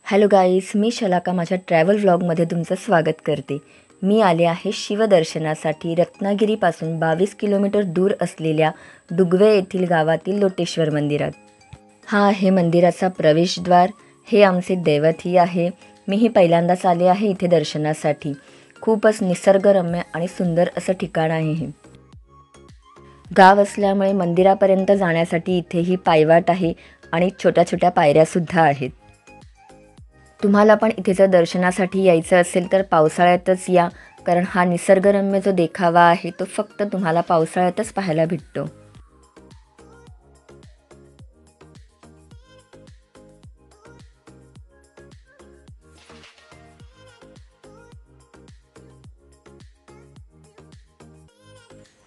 Hello गाईस, मी शलाका माझ्या travel व्लॉगमध्ये तुमचं स्वागत करते। मी आले आहे शिवदर्शनासाठी रत्नागिरीपासून 22 किलोमीटर दूर असलेल्या डुगवे येथील गावातील लोटेश्वर मंदिरात। हा आहे मंदिराचा प्रवेशद्वार। हे आमचे दैवतही आहे। मीही पहिल्यांदाच आले आहे इथे दर्शनासाठी। खूपच निसर्गरम्य आणि सुंदर असं ठिकाण आहे हे। गाव असल्यामुळे मंदिरापर्यंत जाण्यासाठी इथेही पायवाट आहे आणि छोट्या छोट्या पायऱ्यासुद्धा आहेत। तुम्हाला पण इथे जर दर्शनासाठी यायचं असेल तर पावसाळ्यातच या, कारण हा निसर्गरम्य जो देखावा आहे तो फक्त तुम्हाला पावसाळ्यातच पाहायला भेटतो।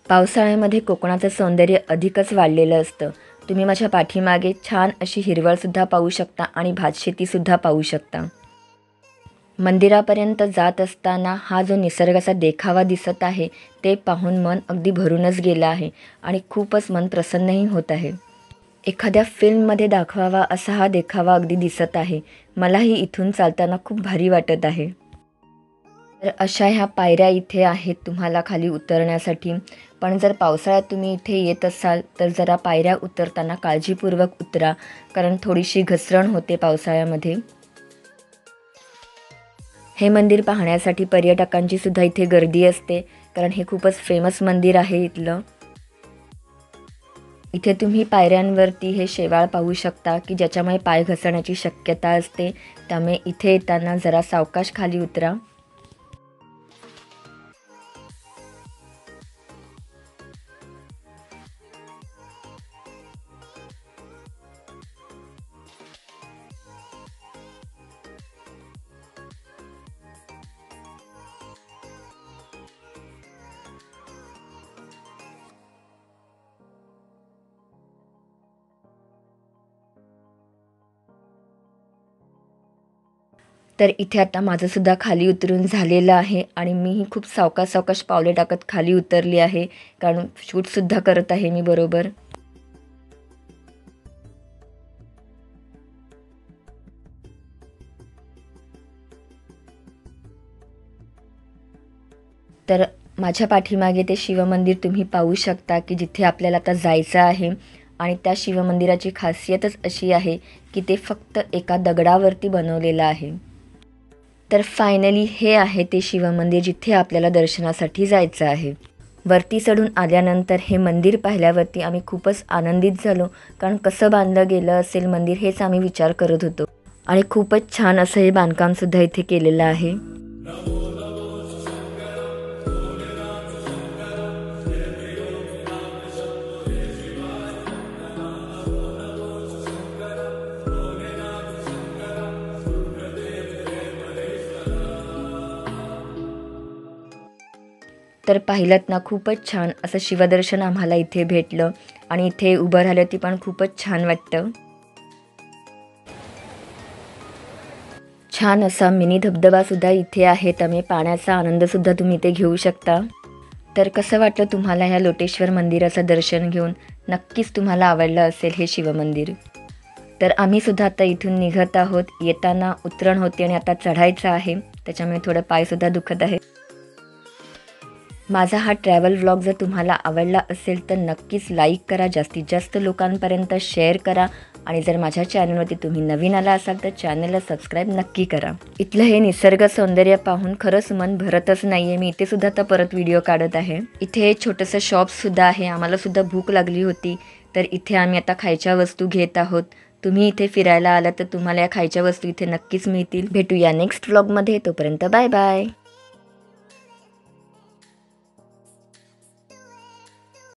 पावसाळ्यामध्ये कोकणाचं सौंदर्य अधिकच वाढलेलं असतं। तुम्ही माझ्या पाठीमागे छान अशी हिरवळसुद्धा पाहू शकता आणि भातशेतीसुद्धा पाहू शकता। मंदिरापर्यंत जात असताना हा जो निसर्गाचा देखावा दिसत आहे ते पाहून मन अगदी भरूनच गेलं आहे आणि खूपच मन प्रसन्नही होत आहे। एखाद्या फिल्ममध्ये दाखवावा असा हा देखावा अगदी दिसत आहे। मलाही इथून चालताना खूप भारी वाटत आहे। तर अशा ह्या पायऱ्या इथे आहेत तुम्हाला खाली उतरण्यासाठी। पण जर पावसाळ्यात तुम्ही इथे येत असाल तर जरा पायऱ्या उतरताना काळजीपूर्वक उतरा, कारण थोडीशी घसरण होते पावसाळ्यामध्ये। हे मंदिर पाहण्यासाठी पर्यटकांची सुद्धा इथे गर्दी असते, कारण हे खूपच फेमस मंदिर आहे इथलं। इथे तुम्ही पायऱ्यांवरती हे शेवाळ पाहू शकता की ज्याच्यामुळे पाय घसरण्याची शक्यता असते, त्यामुळे इथे येताना जरा सावकाश खाली उतरा। तर इथे आता माझंसुद्धा खाली उतरून झालेलं आहे आणि मीही खूप सावकाश सावकाश पावले टाकत खाली उतरली आहे, कारण शूटसुद्धा करत आहे मी बरोबर। तर माझ्या पाठीमागे ते शिवमंदिर तुम्ही पाहू शकता की जिथे आपल्याला आता जायचं आहे। आणि त्या शिवमंदिराची खासियतच अशी आहे की ते फक्त एका दगडावरती बनवलेलं आहे। तर फायनली हे आहे ते शिवमंदिर जिथे आपल्याला दर्शनासाठी जायचं आहे। वरती चढून आल्यानंतर हे मंदिर पाहिल्यावरती आम्ही खूपच आनंदित झालो, कारण कसं बांधलं गेलं असेल मंदिर हेच आम्ही विचार करत होतो। आणि खूपच छान असं हे बांधकामसुद्धा इथे केलेलं आहे। तर पाहिलंत ना, खूपच छान असं शिवदर्शन आम्हाला इथे भेटलं आणि इथे उभं राहिलं ती पण खूपच छान वाटतं। छान असा मिनी धबधबासुद्धा इथे आहे, त्यामुळे पाण्याचा आनंदसुद्धा तुम्ही इथे घेऊ शकता। तर कसं वाटलं तुम्हाला ह्या लोटेश्वर मंदिराचं दर्शन घेऊन? नक्कीच तुम्हाला आवडलं असेल हे शिवमंदिर। तर आम्ही सुद्धा आता इथून निघत आहोत। येताना उतरण होती आणि आता चढायचं आहे, त्याच्यामुळे थोडं पायसुद्धा दुखत आहे। माझा हा ट्रॅव्हल व्लॉग जर तुम्हाला आवडला असेल तर नक्कीच लाईक करा, जास्तीत जास्त लोकांपर्यंत शेअर करा आणि जर माझ्या चॅनलवरती तुम्ही नवीन आला असाल तर चॅनलला सबस्क्राईब नक्की करा। इथलं हे निसर्ग सौंदर्य पाहून खरंच मन भरतच नाही आहे। मी इथे सुद्धा आता परत व्हिडिओ काढत आहे। इथे छोटंसं शॉपसुद्धा आहे। आम्हाला सुद्धा भूक लागली होती, तर इथे आम्ही आता खायच्या वस्तू घेत आहोत। तुम्ही इथे फिरायला आलात तर तुम्हाला या खायच्या वस्तू इथे नक्कीच मिळतील। भेटूया नेक्स्ट व्लॉगमध्ये, तोपर्यंत बाय बाय।